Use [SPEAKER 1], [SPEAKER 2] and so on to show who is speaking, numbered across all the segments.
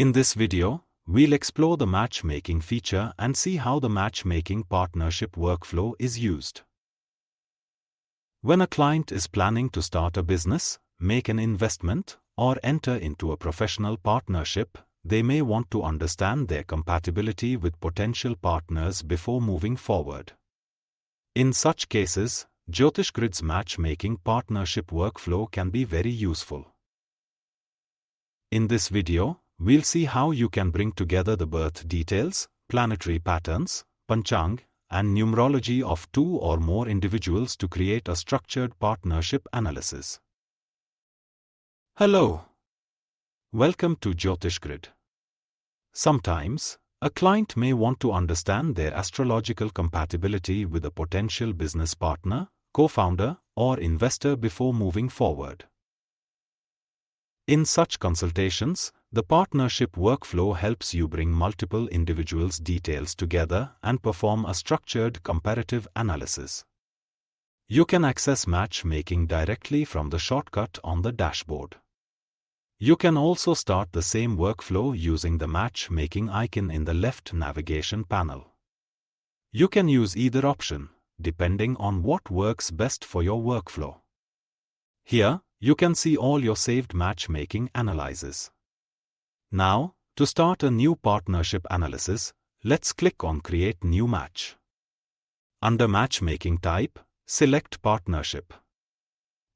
[SPEAKER 1] In this video, we'll explore the matchmaking feature and see how the matchmaking partnership workflow is used. When a client is planning to start a business, make an investment, or enter into a professional partnership, they may want to understand their compatibility with potential partners before moving forward. In such cases, JyotishGrid's matchmaking partnership workflow can be very useful. In this video, we'll see how you can bring together the birth details, planetary patterns, Panchang, and Numerology of two or more individuals to create a structured partnership analysis. Hello. Welcome to JyotishGrid. Sometimes, a client may want to understand their astrological compatibility with a potential business partner, co-founder, or investor before moving forward. In such consultations, the partnership workflow helps you bring multiple individuals' details together and perform a structured comparative analysis. You can access matchmaking directly from the shortcut on the dashboard. You can also start the same workflow using the matchmaking icon in the left navigation panel. You can use either option, depending on what works best for your workflow. Here, you can see all your saved matchmaking analyses. Now, to start a new partnership analysis, let's click on Create New Match. Under Matchmaking Type, select Partnership.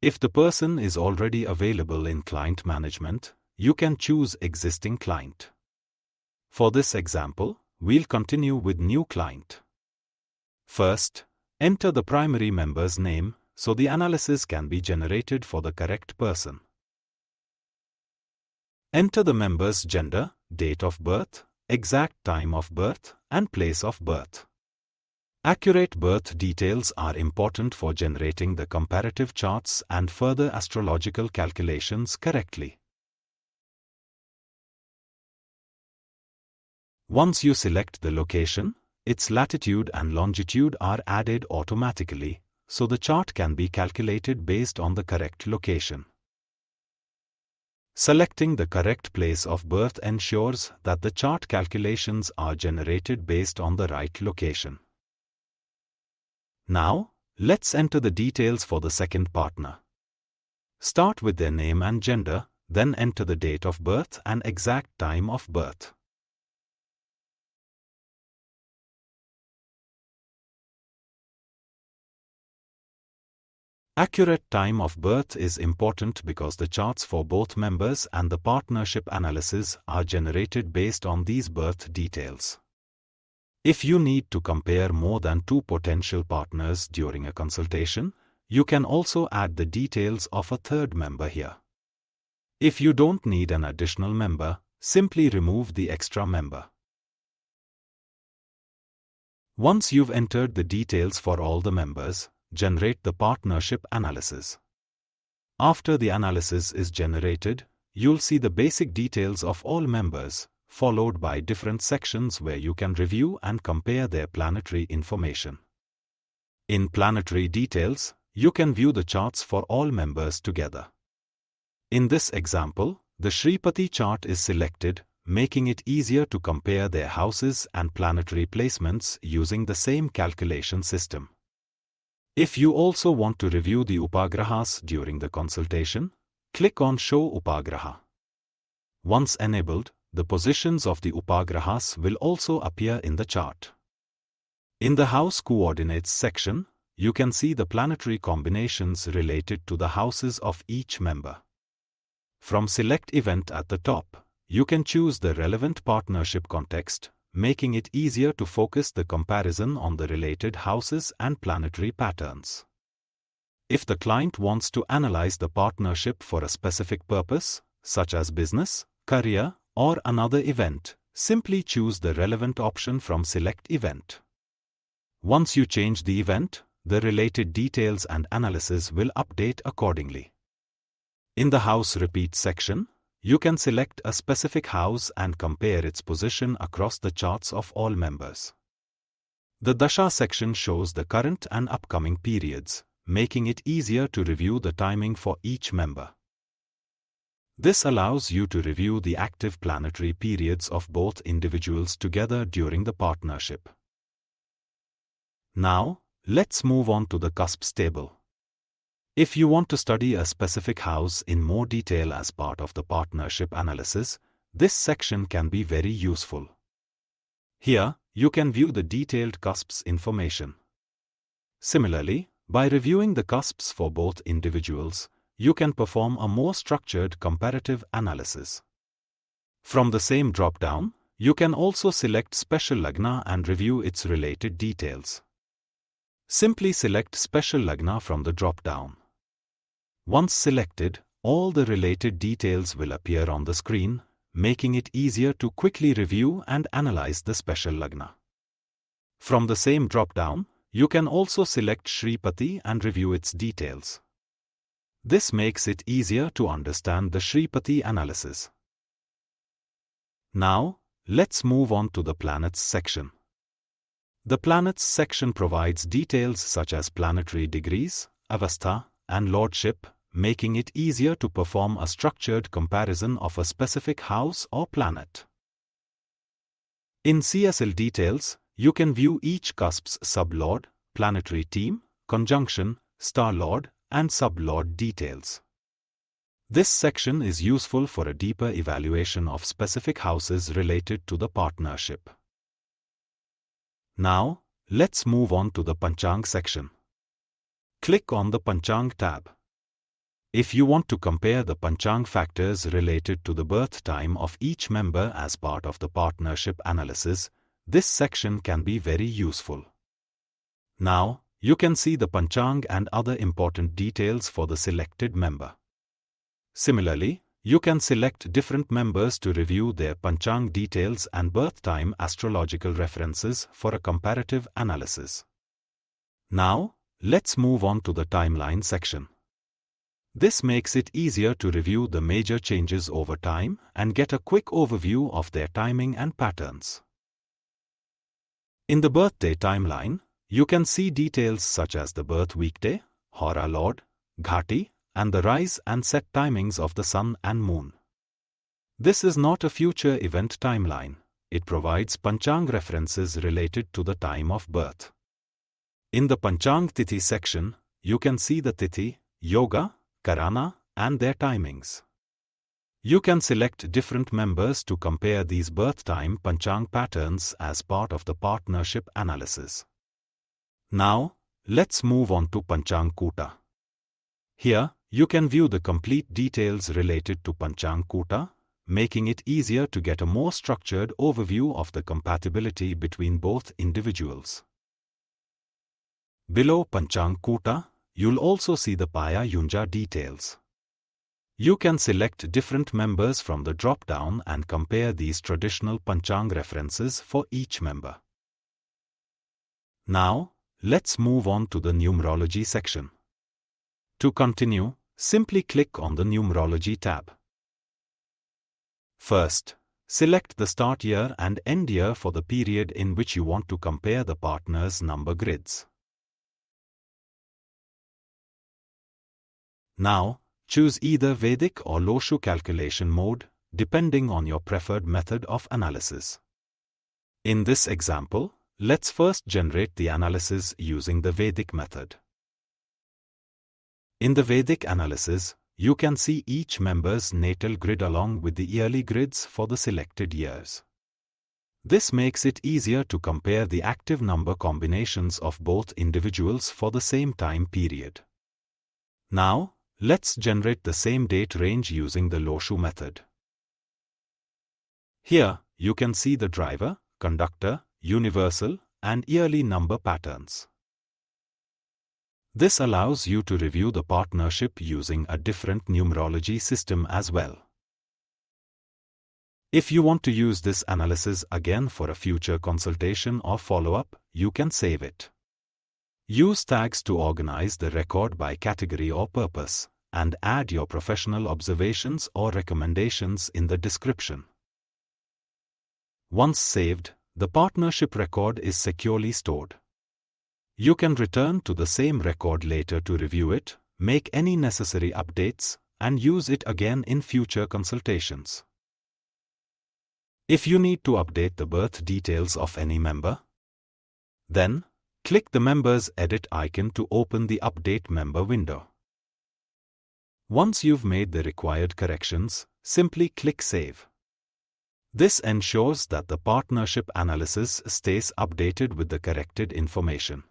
[SPEAKER 1] If the person is already available in Client Management, you can choose Existing Client. For this example, we'll continue with New Client. First, enter the primary member's name so the analysis can be generated for the correct person. Enter the member's gender, date of birth, exact time of birth, and place of birth. Accurate birth details are important for generating the comparative charts and further astrological calculations correctly. Once you select the location, its latitude and longitude are added automatically, so the chart can be calculated based on the correct location. Selecting the correct place of birth ensures that the chart calculations are generated based on the right location. Now, let's enter the details for the second partner. Start with their name and gender, then enter the date of birth and exact time of birth. Accurate time of birth is important because the charts for both members and the partnership analysis are generated based on these birth details. If you need to compare more than two potential partners during a consultation, you can also add the details of a third member here. If you don't need an additional member, simply remove the extra member. Once you've entered the details for all the members, generate the partnership analysis. After the analysis is generated, you'll see the basic details of all members, followed by different sections where you can review and compare their planetary information. In Planetary Details, you can view the charts for all members together. In this example, the Sripati chart is selected, making it easier to compare their houses and planetary placements using the same calculation system. If you also want to review the Upagrahas during the consultation, click on Show Upagraha. Once enabled, the positions of the Upagrahas will also appear in the chart. In the House Coordinates section, you can see the planetary combinations related to the houses of each member. From Select Event at the top, you can choose the relevant partnership context, making it easier to focus the comparison on the related houses and planetary patterns. If the client wants to analyze the partnership for a specific purpose, such as business, career, or another event, simply choose the relevant option from Select Event. Once you change the event, the related details and analysis will update accordingly. In the House Repeat section, you can select a specific house and compare its position across the charts of all members. The Dasha section shows the current and upcoming periods, making it easier to review the timing for each member. This allows you to review the active planetary periods of both individuals together during the partnership. Now, let's move on to the cusps table. If you want to study a specific house in more detail as part of the partnership analysis, this section can be very useful. Here, you can view the detailed cusps information. Similarly, by reviewing the cusps for both individuals, you can perform a more structured comparative analysis. From the same drop-down, you can also select Special Lagna and review its related details. Simply select Special Lagna from the drop-down. Once selected, all the related details will appear on the screen, making it easier to quickly review and analyze the Special Lagna. From the same drop-down, you can also select Sripati and review its details. This makes it easier to understand the Sripati analysis. Now, let's move on to the planets section. The planets section provides details such as planetary degrees, avastha, and lordship, making it easier to perform a structured comparison of a specific house or planet. In CSL details, you can view each cusp's sublord, planetary team, conjunction, star lord, and sublord details. This section is useful for a deeper evaluation of specific houses related to the partnership. Now, let's move on to the Panchang section. Click on the Panchang tab. If you want to compare the Panchang factors related to the birth time of each member as part of the partnership analysis, this section can be very useful. Now, you can see the Panchang and other important details for the selected member. Similarly, you can select different members to review their Panchang details and birth time astrological references for a comparative analysis. Now, let's move on to the timeline section. This makes it easier to review the major changes over time and get a quick overview of their timing and patterns. In the birthday timeline, you can see details such as the birth weekday, Hora Lord, Ghati, and the rise and set timings of the sun and moon. This is not a future event timeline. It provides Panchang references related to the time of birth. In the Panchang Tithi section, you can see the Tithi, Yoga, Karana, and their timings. You can select different members to compare these birth time Panchang patterns as part of the partnership analysis. Now, let's move on to Panchang Kuta. Here, you can view the complete details related to Panchang Kuta, making it easier to get a more structured overview of the compatibility between both individuals. Below Panchang Kuta, you'll also see the Paya Yunja details. You can select different members from the drop-down and compare these traditional Panchang references for each member. Now, let's move on to the Numerology section. To continue, simply click on the Numerology tab. First, select the start year and end year for the period in which you want to compare the partners' number grids. Now, choose either Vedic or Loshu calculation mode, depending on your preferred method of analysis. In this example, let's first generate the analysis using the Vedic method. In the Vedic analysis, you can see each member's natal grid along with the yearly grids for the selected years. This makes it easier to compare the active number combinations of both individuals for the same time period. Now, let's generate the same date range using the Loshu method. Here, you can see the driver, conductor, universal, and yearly number patterns. This allows you to review the partnership using a different numerology system as well. If you want to use this analysis again for a future consultation or follow-up, you can save it. Use tags to organize the record by category or purpose, and add your professional observations or recommendations in the description. Once saved, the partnership record is securely stored. You can return to the same record later to review it, make any necessary updates, and use it again in future consultations. If you need to update the birth details of any member, then click the Members Edit icon to open the Update Member window. Once you've made the required corrections, simply click Save. This ensures that the partnership analysis stays updated with the corrected information.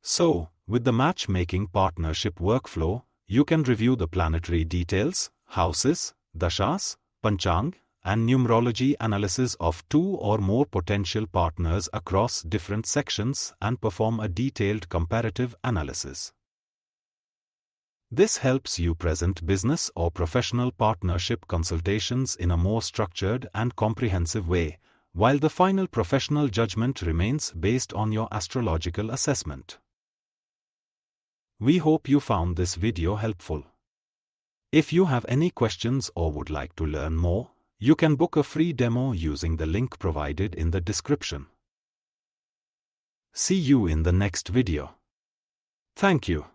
[SPEAKER 1] So, with the matchmaking partnership workflow, you can review the planetary details, houses, dashas, Panchang, and numerology analysis of 2 or more potential partners across different sections and perform a detailed comparative analysis. This helps you present business or professional partnership consultations in a more structured and comprehensive way, while the final professional judgment remains based on your astrological assessment. We hope you found this video helpful. If you have any questions or would like to learn more, you can book a free demo using the link provided in the description. See you in the next video. Thank you.